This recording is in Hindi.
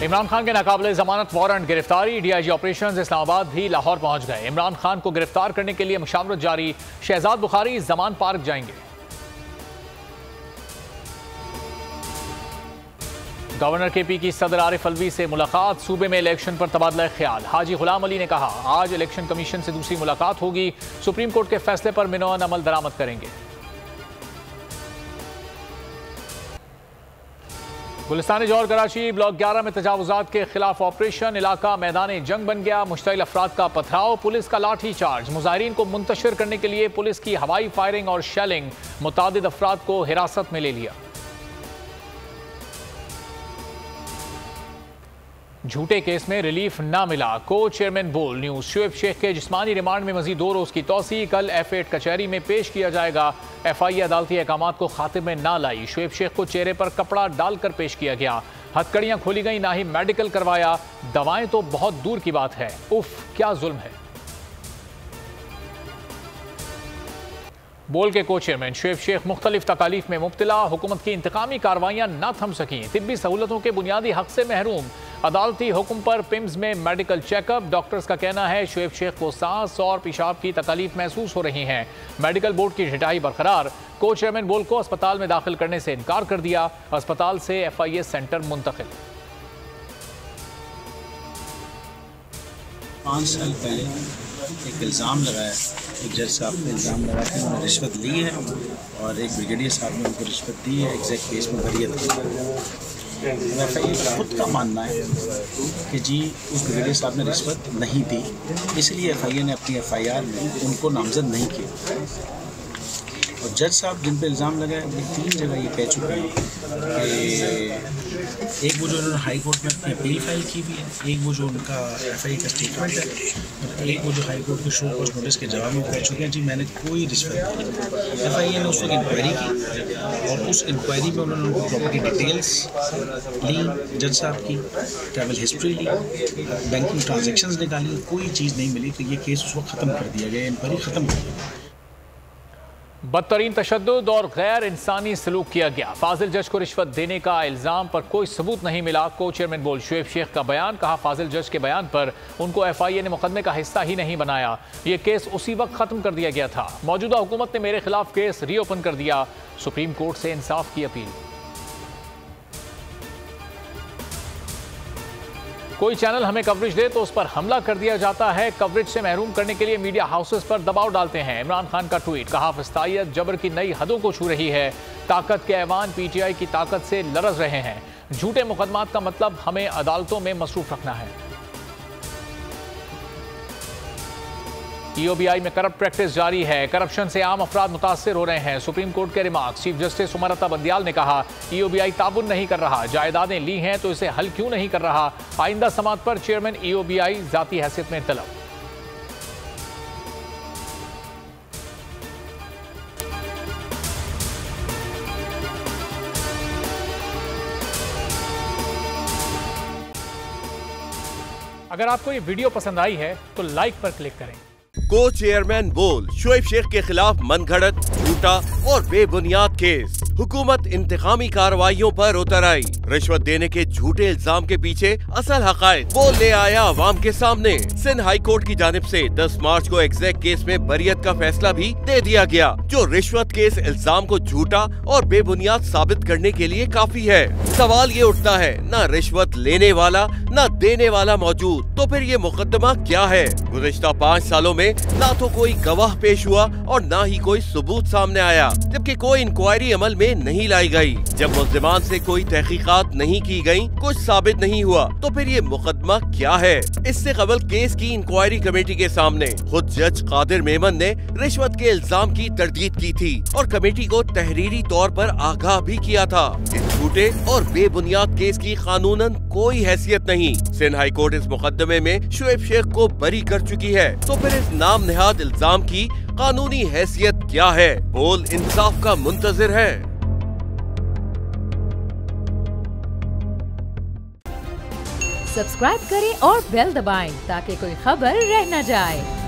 इमरान खान के नाकाबिले जमानत वारंट गिरफ्तारी। डीआईजी ऑपरेशंस इस्लामाबाद भी लाहौर पहुंच गए। इमरान खान को गिरफ्तार करने के लिए मुशावरत जारी। शहजाद बुखारी जमान पार्क जाएंगे। गवर्नर केपी की सदर आरिफ अलवी से मुलाकात। सूबे में इलेक्शन पर तबादला ख्याल। हाजी गुलाम अली ने कहा, आज इलेक्शन कमीशन से दूसरी मुलाकात होगी। सुप्रीम कोर्ट के फैसले पर मिनोन अमल दरामद करेंगे। गुलिस्तान जौहर कराची ब्लॉक 11 में तजावुजात के खिलाफ ऑपरेशन। इलाका मैदान जंग बन गया। मुश्तइल अफराद का पथराव। पुलिस का लाठी चार्ज। मुजाहिरीन को मुंतशिर करने के लिए पुलिस की हवाई फायरिंग और शेलिंग। मुतादिद अफराद को हिरासत में ले लिया। झूठे केस में रिलीफ ना मिला। को चेयरमैन बोल न्यूज। शुएब शेख के जिस्मानी रिमांड में मजीद 2 रोज की तौसी। कल F8 कचहरी में पेश किया जाएगा। FI अदालती अहकामात को खातिर में ना लाई। शुएब शेख को चेहरे पर कपड़ा डालकर पेश किया गया। हथकड़ियां खोली गई, ना ही मेडिकल करवाया। दवाएं तो बहुत दूर की बात है। उफ, क्या जुल्म है। बोल के को चेयरमैन शुएब शेख मुख्तलिफ तकालीफ में मुब्तला। हुकूमत की इंतकामी कार्रवाइयां न थम सकी। तिब्बी सहूलतों के बुनियादी हक से महरूम। अदालती हुक्म पर पिम्स में मेडिकल चेकअप। डॉक्टर्स का कहना है शुएब शेख को सांस और पेशाब की तकलीफ महसूस हो रही हैं। मेडिकल बोर्ड की ढिठाई बरकरार। को चेयरमैन बोल को अस्पताल में दाखिल करने से इनकार कर दिया। अस्पताल से FIA सेंटर मुंतकिल। 5 साल पहले एक इल्ज़ाम लगाया, एक जज साहब ने इल्ज़ाम लगाया कि उन्होंने रिश्वत ली है और एक ब्रिगेडियर साहब ने उनको रिश्वत दी है। एग्जैक्ट केस में बरियत। FIA खुद का मानना है कि जी उस ब्रिगेडियर साहब ने रिश्वत नहीं दी, इसलिए FIA ने अपनी FIR में उनको नामजद नहीं किया। और जज साहब जिन पर इल्ज़ाम लगाए, 3 जगह ये कह चुके हैं कि एक वो जो उन्होंने हाई कोर्ट में अपनी अपील फाइल की हुई है, एक वो जो उनका FIA का स्टेटमेंट है, और एक वो जो हाई कोर्ट के शो कोर्ट नोटिस के जवाब में कह चुके हैं जी मैंने कोई रिश्वत नहीं। FIA ने उस वक्त इंक्वायरी की और उस इंक्वायरी में उन्होंने उनको प्रॉपर्टी डिटेल्स ली, जज साहब की ट्रैवल हिस्ट्री ली, बैंकिंग ट्रांजेक्शन्स निकाली, कोई चीज़ नहीं मिली। तो ये केस उस वक्त ख़त्म कर दिया गया, इंक्वायरी ख़त्म कर दी। बदतरीन तशद्दुद और गैर इंसानी सलूक किया गया। फाजिल जज को रिश्वत देने का इल्ज़ाम पर कोई सबूत नहीं मिला। को चेयरमैन बोल शुएब शेख का बयान। कहा, फाजिल जज के बयान पर उनको FIA ने मुकदमे का हिस्सा ही नहीं बनाया। ये केस उसी वक्त ख़त्म कर दिया गया था। मौजूदा हुकूमत ने मेरे खिलाफ केस रीओपन कर दिया। सुप्रीम कोर्ट से इंसाफ की अपील। कोई चैनल हमें कवरेज दे तो उस पर हमला कर दिया जाता है। कवरेज से महरूम करने के लिए मीडिया हाउसेस पर दबाव डालते हैं। इमरान खान का ट्वीट। कहा, फस्तायत जबर की नई हदों को छू रही है। ताकत के ऐवान PTI की ताकत से लरज रहे हैं। झूठे मुकदमात का मतलब हमें अदालतों में मसरूफ रखना है। EOBI में करप्ट प्रैक्टिस जारी है। करप्शन से आम अफराद मुतासर हो रहे हैं। सुप्रीम कोर्ट के remarks. Chief justice Umar Ata Bandial ने कहा, EOBI ताबुन नहीं कर रहा। जायदादें ली हैं तो इसे हल क्यों नहीं कर रहा। आइंदा समात पर चेयरमैन EOBI जाती हैसियत में तलब। अगर आपको ये वीडियो पसंद आई है तो लाइक पर क्लिक करें। को चेयरमैन बोल शुएब शेख के खिलाफ मनगढ़ंत, झूठा और बेबुनियाद केस। हुकूमत इंतकामी कार्रवाइयों पर उतर आई। रिश्वत देने के झूठे इल्जाम के पीछे असल हकायक बोल ले आया अवाम के सामने। सिंध हाई कोर्ट की जानिब से 10 मार्च को एग्जैक्ट केस में बरियत का फैसला भी दे दिया गया, जो रिश्वत के इस इल्जाम को झूठा और बेबुनियाद साबित करने के लिए काफी है। सवाल ये उठता है, न रिश्वत लेने वाला न देने वाला मौजूद, तो फिर ये मुकदमा क्या है। गुज़िश्ता 5 सालों में ना तो कोई गवाह पेश हुआ और ना ही कोई सबूत सामने आया, जबकि कोई इंक्वायरी अमल में नहीं लाई गई। जब मुल्ज़िमान से कोई तहकीकात नहीं की गई, कुछ साबित नहीं हुआ, तो फिर ये मुकदमा क्या है। इससे कबल केस की इंक्वायरी कमेटी के सामने खुद जज कादिर मेमन ने रिश्वत के इल्जाम की तरदीद की थी और कमेटी को तहरीरी तौर पर आगाह भी किया था। इस झूठे और बेबुनियाद केस की कानूनन कोई हैसियत नहीं। सिंध हाई कोर्ट इस मुकदमे में शुएब शेख को बरी कर चुकी है, तो फिर इस नाम नेहाद इल्जाम की कानूनी हैसियत क्या है। बोल इंसाफ का मुंतजिर है। सब्सक्राइब करें और बेल दबाएं ताकि कोई खबर रह न जाए।